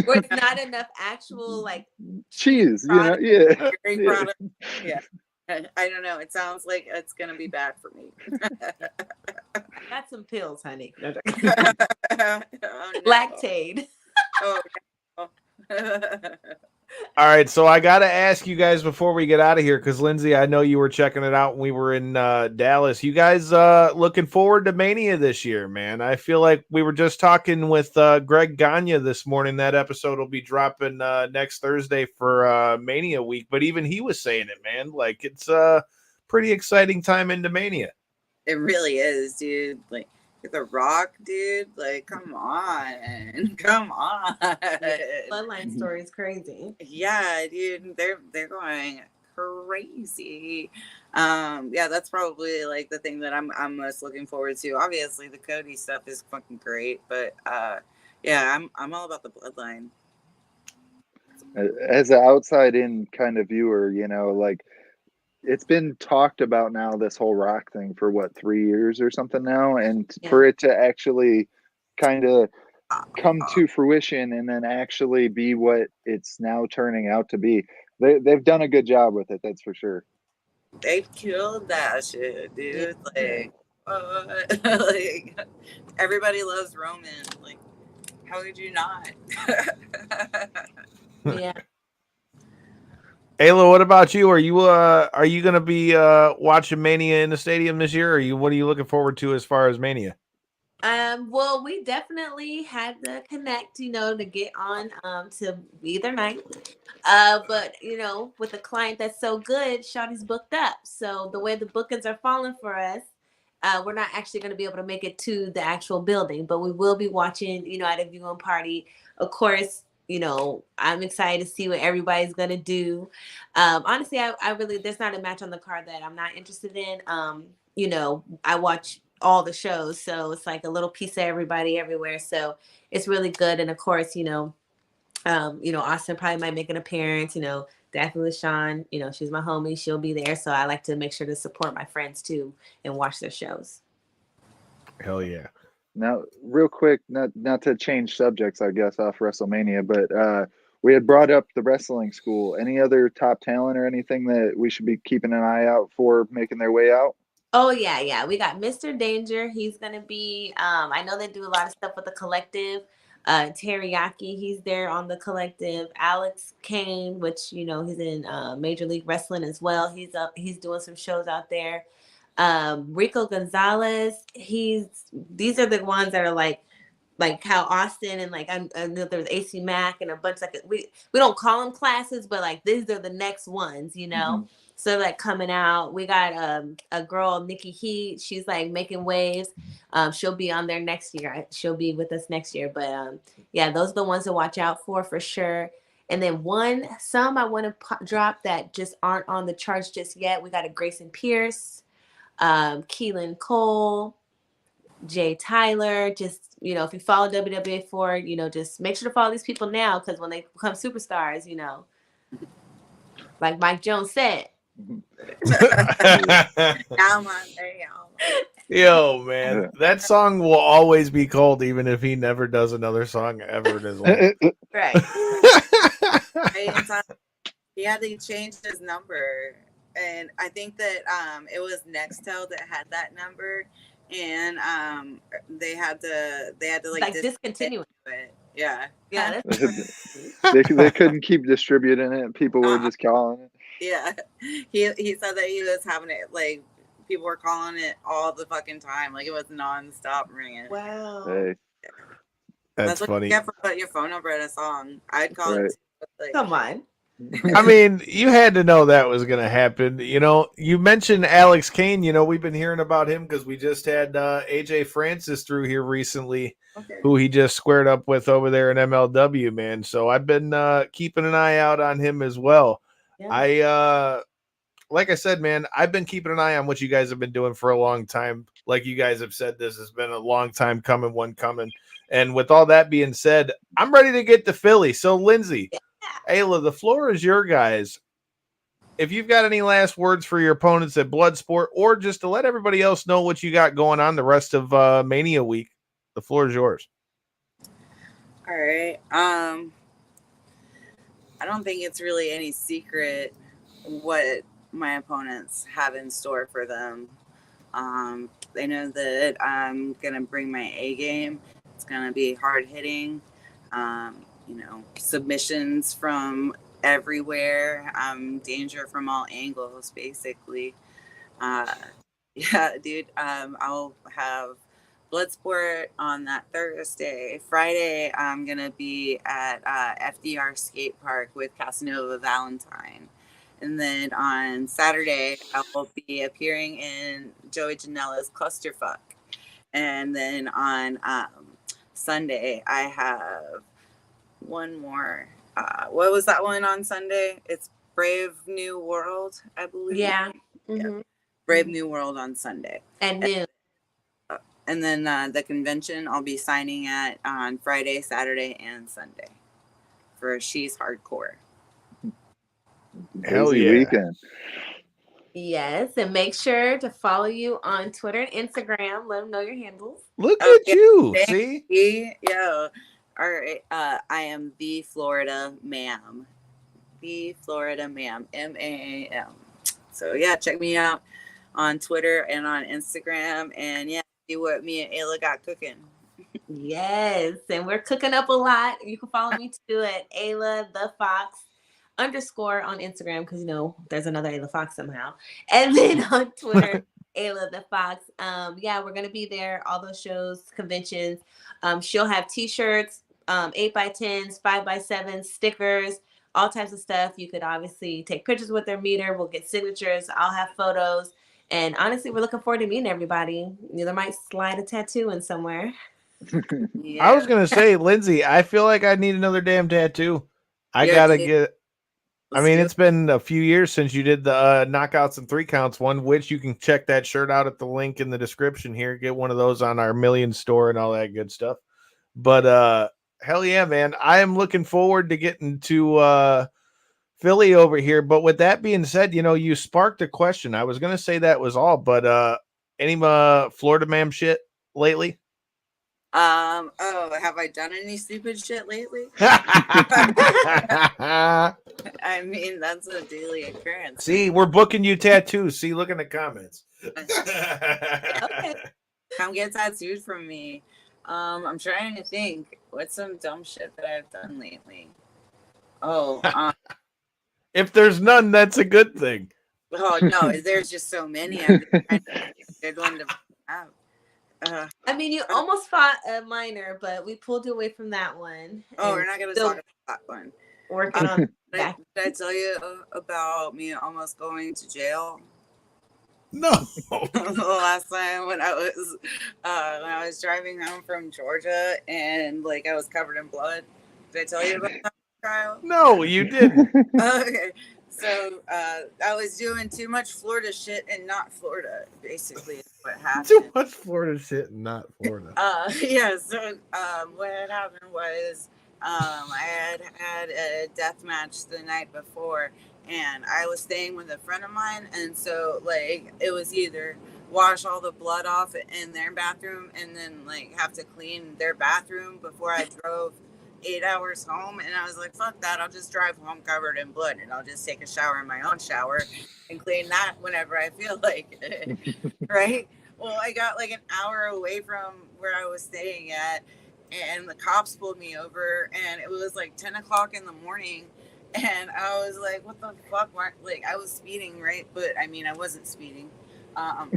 Where it's not enough actual like Cheese, yeah. Dairy Yeah. product. Yeah. I don't know. It sounds like it's gonna be bad for me. got some pills, honey. Oh, no. Lactaid. Oh, no. All right, so I got to ask you guys before we get out of here, because Lindsay, I know you were checking it out when we were in Dallas. You guys looking forward to Mania this year, man? I feel like we were just talking with Greg Gagne this morning. That episode will be dropping next Thursday for Mania week, but even he was saying it, man. Like, it's a pretty exciting time into Mania. It really is, dude. Like The Rock, dude. Like, come on. Bloodline story is crazy. Yeah, dude. They're going crazy. Yeah, that's probably like the thing that I'm most looking forward to. Obviously, the Cody stuff is fucking great, but yeah, I'm all about the Bloodline. As an outside in kind of viewer, like, it's been talked about now, this whole Rock thing, for what, 3 years or something now, and for it to actually kind of come to fruition and then actually be what it's now turning out to be, they've done a good job with it, that's for sure. They killed that shit, dude. Like, like, everybody loves Roman. Like, how could you not? Yeah. Ayla, what about you? Are you gonna be watching Mania in the stadium this year? Or what are you looking forward to as far as Mania? Well, we definitely had to connect, to get on to either night. But with a client that's so good, Shawty's booked up. So the way the bookings are falling for us, we're not actually going to be able to make it to the actual building, but we will be watching, at a viewing party. Of course, I'm excited to see what everybody's going to do. Honestly, I really, there's not a match on the card that I'm not interested in. I watch all the shows, so it's like a little piece of everybody everywhere. So it's really good. And of course, Austin probably might make an appearance, definitely Sean, she's my homie. She'll be there. So I like to make sure to support my friends too and watch their shows. Hell yeah. Now, real quick, not to change subjects, I guess, off WrestleMania, but we had brought up the wrestling school. Any other top talent or anything that we should be keeping an eye out for making their way out? Oh, yeah. We got Mr. Danger. He's going to be, I know they do a lot of stuff with the collective. Teriyaki, he's there on the collective. Alex Kane, which, he's in Major League Wrestling as well. He's doing some shows out there. Rico Gonzalez, these are the ones that are like how Austin and I know there was AC Mack and a bunch we don't call them classes, but like these are the next ones, Mm-hmm. So coming out. We got a girl, Nikki Heat. She's like making waves. She'll be on there next year. She'll be with us next year. But yeah, those are the ones to watch out for sure. And then some I want to drop that just aren't on the charts just yet. We got a Grayson Pierce, Keelan Cole, Jay Tyler. Just if you follow WWE just make sure to follow these people now, because when they become superstars, like Mike Jones said. Yo, man, that song will always be cold, even if he never does another song ever in his life. Right. He had to change his number, and I think that it was Nextel that had that number, and they had to discontinue it. Yeah. They couldn't keep distributing it. People were just calling it. Yeah, he said that he was having it like people were calling it all the fucking time, like it was nonstop ringing. Wow. Hey. That's funny. You have to put your phone number in a song. I'd call it. Come on. I mean, you had to know that was going to happen. You mentioned Alex Kane. We've been hearing about him because we just had AJ Francis through here recently, who he just squared up with over there in MLW, man. So I've been keeping an eye out on him as well. Yeah. Like I said, man, I've been keeping an eye on what you guys have been doing for a long time. Like you guys have said, this has been a long time coming, one coming. And with all that being said, I'm ready to get to Philly. So, Lindsay, Ayla, the floor is your guys. If you've got any last words for your opponents at Bloodsport, or just to let everybody else know what you got going on the rest of Mania week, the floor is yours. All right. I don't think it's really any secret what my opponents have in store for them. They know that I'm going to bring my A game. It's going to be hard hitting, submissions from everywhere. Danger from all angles, basically. Yeah, dude. I'll have Bloodsport on that Thursday. Friday, I'm going to be at FDR Skate Park with Casanova Valentine. And then on Saturday, I will be appearing in Joey Janela's Clusterfuck. And then on Sunday, I have one more. What was that one on Sunday? It's Brave New World, I believe. Yeah. Yeah. Brave New World on Sunday. And noon. And then the convention I'll be signing at on Friday, Saturday, and Sunday for She's Hardcore. Hell yeah. Weekend. Yes, and make sure to follow you on Twitter and Instagram. Let them know your handles. Look at you. See? Yeah. All right. I am the Florida Ma'am. The Florida Ma'am. MAAM. So yeah, check me out on Twitter and on Instagram. And yeah, see what me and Ayla got cooking. Yes, and we're cooking up a lot. You can follow me too at Ayla the Fox. _ on Instagram because there's another Ayla Fox somehow, and then on Twitter, Ayla the Fox. Yeah, we're gonna be there. All those shows, conventions. She'll have T-shirts, 8x10s, 5x7s, stickers, all types of stuff. You could obviously take pictures with her, meet her. We'll get signatures. I'll have photos. And honestly, we're looking forward to meeting everybody. There might slide a tattoo in somewhere. I was gonna say, Lindsay, I feel like I need another damn tattoo. I gotta get. I mean, it's been a few years since you did the knockouts and 3 counts one, which you can check that shirt out at the link in the description here. Get one of those on our Million store and all that good stuff. But hell yeah, man. I am looking forward to getting to Philly over here. But with that being said, you sparked a question. I was going to say that was all, but any Florida man shit lately? Have I done any stupid shit lately? I mean, that's a daily occurrence. See, we're booking you tattoos. See, look in the comments. Okay. Come get tattooed from me. I'm trying to think. What's some dumb shit that I've done lately? If there's none, that's a good thing. Oh no, there's just so many. I'm trying to think of a good one to have. I mean, you almost fought a minor, but we pulled you away from that one. Oh, we're not going to talk about that one. Working on did I tell you about me almost going to jail? No. The last time when I was driving home from Georgia and I was covered in blood. Did I tell you about that, Kyle? No, you didn't. Okay. So I was doing too much Florida shit and not Florida, basically, is what happened. Too much Florida shit and not Florida. Yeah, so what had happened was I had a death match the night before, and I was staying with a friend of mine, and so, it was either wash all the blood off in their bathroom and then, have to clean their bathroom before I drove 8 hours home, and I was like, fuck that, I'll just drive home covered in blood and I'll just take a shower in my own shower and clean that whenever I feel like it. Right? Well, I got an hour away from where I was staying at, and the cops pulled me over, and it was 10 o'clock in the morning, and I was like, what the fuck? I was speeding, right? But I mean, I wasn't speeding. I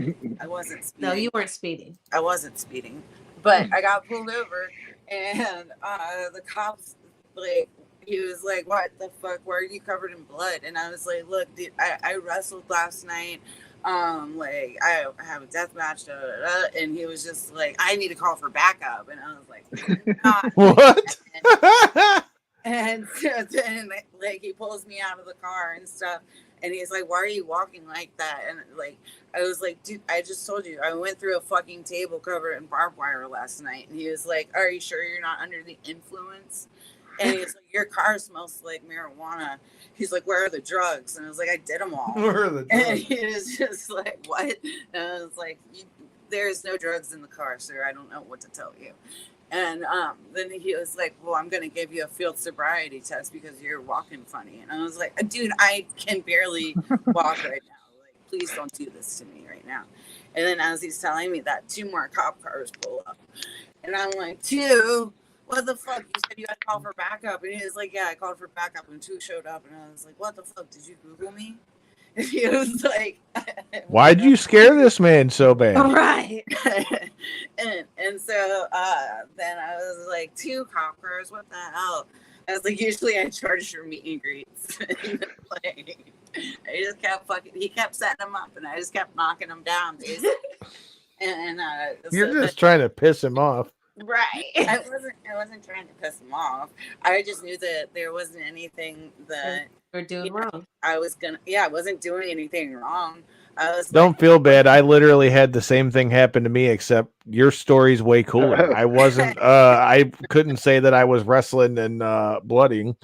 wasn't speeding. No, you weren't speeding. I wasn't speeding, but I got pulled over. And the cops, he was like, what the fuck? Why are you covered in blood? And I was like, look, dude, I wrestled last night. I have a death match. Da, da, da. And he was just like, I need to call for backup. And I was like, what? And so then, he pulls me out of the car and stuff. And he's like, why are you walking like that? And I was like, dude, I just told you, I went through a fucking table covered in barbed wire last night. And he was like, are you sure you're not under the influence? And he's like, your car smells like marijuana. He's like, where are the drugs? And I was like, I did them all. Where are the drugs? And he was just like, what? And I was like, there's no drugs in the car, sir. I don't know what to tell you. And then he was like, well, I'm going to give you a field sobriety test because you're walking funny. And I was like, dude, I can barely walk right now. Please don't do this to me right now. And then as he's telling me that, 2 more cop cars pull up. And I'm like, 2? What the fuck? You said you had to call for backup. And he was like, yeah, I called for backup. And 2 showed up. And I was like, what the fuck? Did you Google me? And he was like, why'd you scare this man so bad? All right. and so then I was like, 2 cop cars? What the hell? I was like, usually I charge for meet and greets. I just kept he kept setting them up, and I just kept knocking them down, basically. And you're just trying to piss him off. Right. I wasn't trying to piss him off. I just knew that there wasn't anything that we're doing wrong. I wasn't doing anything wrong. Don't feel bad. I literally had the same thing happen to me, except your story's way cooler. I wasn't I couldn't say that I was wrestling and blooding.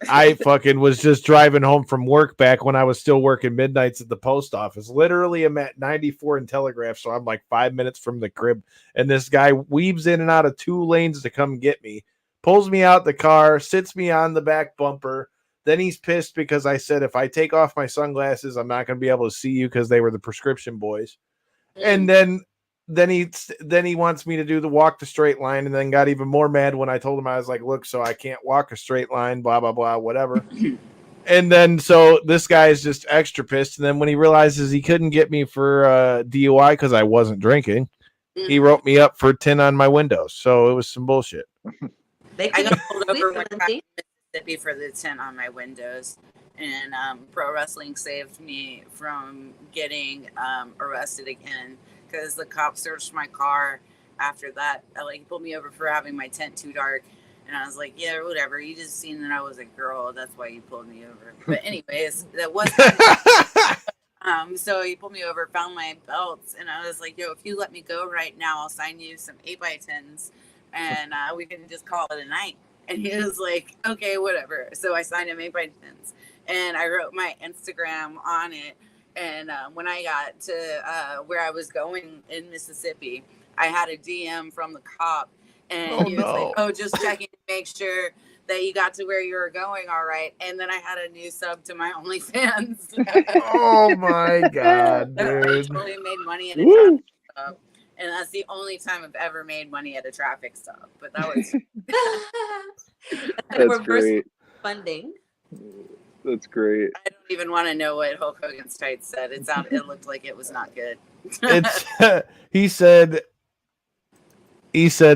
I fucking was just driving home from work back when I was still working midnights at the post office. Literally, I'm at 94 and Telegraph, so I'm 5 minutes from the crib. And this guy weaves in and out of 2 lanes to come get me, pulls me out the car, sits me on the back bumper. Then he's pissed because I said, if I take off my sunglasses, I'm not going to be able to see you because they were the prescription boys. And then he wants me to do the walk the straight line, and then got even more mad when I told him, I was like, look, so I can't walk a straight line, blah, blah, blah, whatever. And then so this guy is just extra pissed. And then when he realizes he couldn't get me for DUI because I wasn't drinking, he wrote me up for 10 on my windows. So it was some bullshit. I got pulled over one time in Mississippi for the 10 on my windows. And pro wrestling saved me from getting arrested again because the cop searched my car after that. He pulled me over for having my tent too dark. And I was like, yeah, whatever. You just seen that I was a girl. That's why you pulled me over. But anyways, that was so he pulled me over, found my belts, and I was like, yo, if you let me go right now, I'll sign you some 8x10s, and we can just call it a night. And he was like, okay, whatever. So I signed him 8x10s, and I wrote my Instagram on it. And when I got to where I was going in Mississippi, I had a DM from the cop. And he was like, oh, just checking to make sure that you got to where you were going all right. And then I had a new sub to my OnlyFans. Oh, my God, dude. I totally made money at a traffic stop. And that's the only time I've ever made money at a traffic stop. But that was... That's great. Funding. That's great. I don't even want to know what Hulk Hogan's tights said. It looked like it was not good. He said,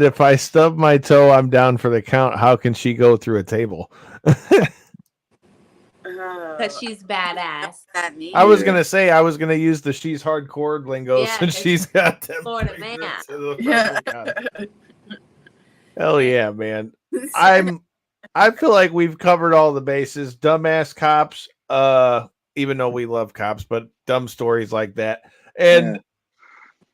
if I stub my toe, I'm down for the count. How can she go through a table? Because she's badass. I was going to say, I was going to use the she's hardcore lingo since she's got them. Florida man. Hell yeah, man. I feel like we've covered all the bases. Dumbass cops, even though we love cops, but dumb stories like that. And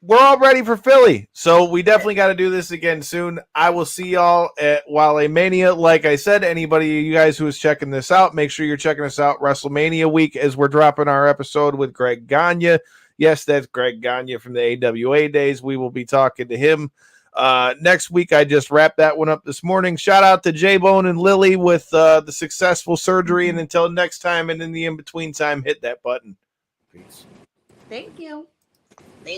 we're all ready for Philly. So we definitely got to do this again soon. I will see y'all at Wale Mania. Like I said, anybody, you guys who is checking this out, make sure you're checking us out WrestleMania week as we're dropping our episode with Greg Gagne. Yes, that's Greg Gagne from the AWA days. We will be talking to him next week. I just wrapped that one up this morning. Shout out to J-Bone and Lily with the successful surgery. And until next time and in the in-between time, hit that button. Peace. Thank you.